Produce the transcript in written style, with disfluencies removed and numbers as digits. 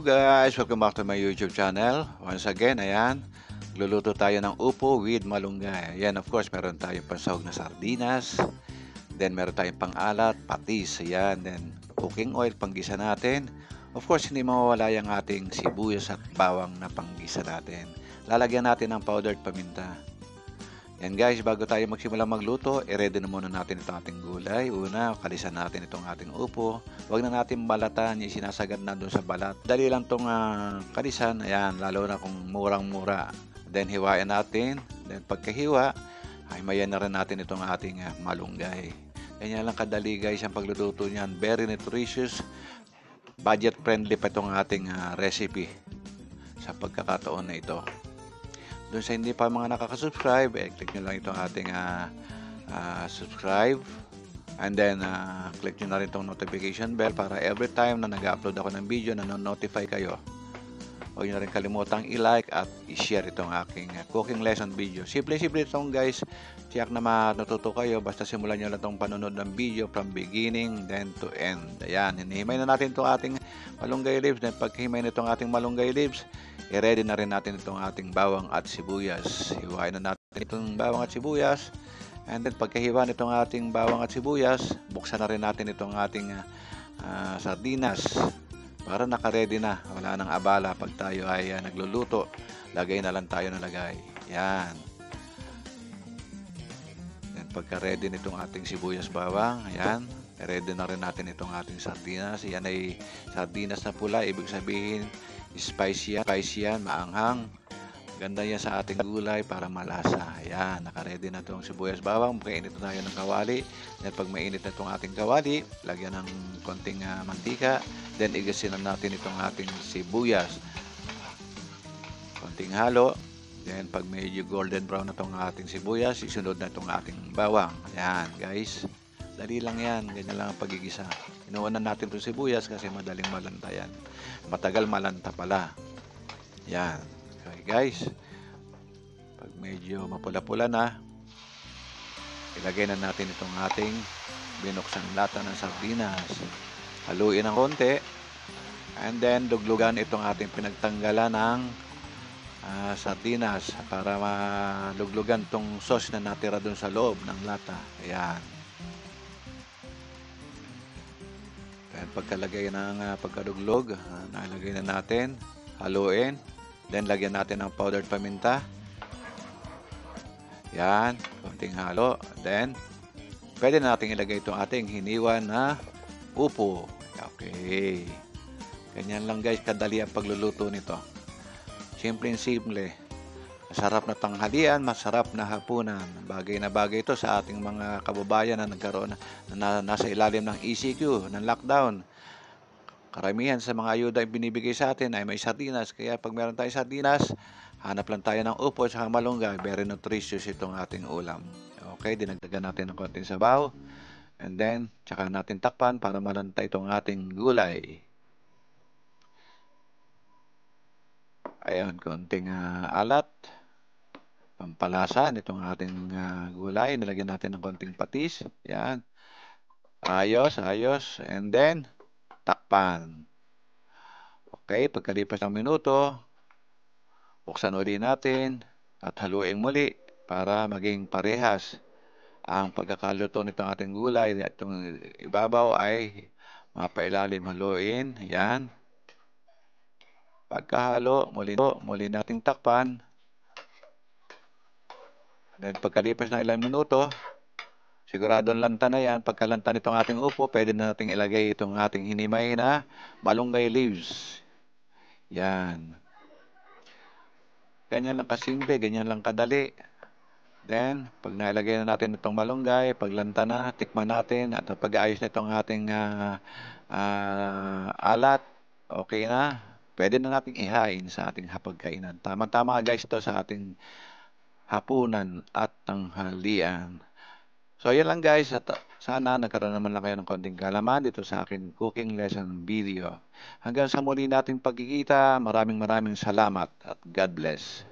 guys! Welcome back to my YouTube channel. Once again, ayan, luluto tayo ng upo with malunggay. Ayan, of course, meron tayong pansahog na sardinas. Then, meron tayong pang-alat, patis. Ayan, then cooking oil, panggisa natin. Of course, hindi mawawala yung ating sibuyas at bawang na panggisa natin. Lalagyan natin ng powdered paminta. Yan guys, bago tayo magsimula magluto, i-ready na muna natin itong ating gulay. Una, kalisan natin itong ating upo. Huwag na natin balatan, yung sinasagad na doon sa balat. Dali lang itong kalisan, ayan, lalo na kung murang-mura. Then hiwain natin, then pagkahiwa, ay mayan na rin natin itong ating malunggay. Ganyan lang kadali guys ang pagluluto niyan. Very nutritious, budget friendly pa itong ating recipe sa pagkakataon na ito. Doon sa hindi pa mga nakaka-subscribe, click nyo lang itong ating subscribe. And then, click nyo na rin itong notification bell para every time na nag-upload ako ng video, na-notify kayo. Huwag nyo na rin kalimutang i-like at i-share itong aking cooking lesson video. Simple-simple itong guys. Tiyak na matututo kayo. Basta simulan nyo lang itong panonood ng video from beginning then to end. Ayan, hinihimay na natin itong ating malunggay leaves. Then pagkahimay na itong ating malunggay leaves, i-ready na rin natin itong ating bawang at sibuyas. Hiwain na natin itong bawang at sibuyas. And then pagkahiwa nitong ating bawang at sibuyas, buksan na rin natin itong ating sardinas. Para naka-ready na. Wala nang abala pag tayo ay nagluluto. Lagay na lang tayo na lagay. Yan. Then pagka-ready nitong ating sibuyas bawang, ayan. Ready na rin natin itong ating sardinas. Yan ay sardinas na pula. Ibig sabihin, spicy yan, maanghang. Ganda yan sa ating gulay para malasa. Ayan, naka-ready na itong sibuyas bawang. Kainit na tayo ng kawali. Then pag mainit na itong ating kawali, lagyan ng konting mantika. Then igasin na natin itong ating sibuyas. Konting halo. Then pag medyo golden brown na itong ating sibuyas, isunod na itong ating bawang. Ayan guys. Dali lang yan. Ganyan lang ang pagigisa. Inuunan natin itong sibuyas kasi madaling malanta yan. Matagal malanta pala. Yan. Okay guys. Pag medyo mapula-pula na, ilagay na natin itong ating binuksang lata ng sardinas. Haluin ng konti. And then duglugan itong ating pinagtanggalan ng sardinas para maluglugan itong sauce na natira dun sa loob ng lata. Ayan. Then pagkalagay ng pagkaduglog, nalagay na natin, haluin. Then lagyan natin ng powdered paminta. Yan, konting halo. Then pwede na natin ilagay itong ating hiniwa na upo. Okay. Ganyan lang guys, kadali ang pagluluto nito. Simple. Masarap na tanghalian, masarap na hapunan. Bagay na bagay ito sa ating mga kababayan na nagkaroon na nasa ilalim ng ECQ, ng lockdown. Karamihan sa mga ayuda yung binibigay sa atin ay may sardinas. Kaya pag meron tayong sardinas, hanap lang tayo ng upo at saka malunggay. Very nutritious itong ating ulam. Okay, dinagdagan natin ng konting sabaw. And then, tsaka natin takpan para malanta itong ating gulay. Ayan, konting alat. Pampalasa nitong ating gulay. Nilagyan natin ng konting patis. Ayan. Ayos. And then, takpan. Okay, pagkalipas ng minuto, buksan uli natin at haluin muli para maging parehas ang pagkakaluto nitong ating gulay. Itong ibabaw ay mapailalim, haluin. Yan. Pagkahalo, muli nating takpan. Then pagkalipas ng ilang minuto, siguradong lanta na yan. Pagkalanta nitong ating upo, pwede na nating ilagay itong ating hinimay na malunggay leaves. Yan. Ganyan lang kasimple, ganyan lang kadali. Then, pag nailagay na natin itong malunggay, paglanta na, tikman natin. At pag-aayos na itong ating alat, okay na. Pwede na natin ihain sa ating hapagkainan. Tama-tama guys ito sa ating hapunan at tanghalian. So, yan lang guys. At sana nagkaroon naman lang kayo ng konting kalaman dito sa aking cooking lesson video. Hanggang sa muli nating pagkikita, maraming salamat at God bless.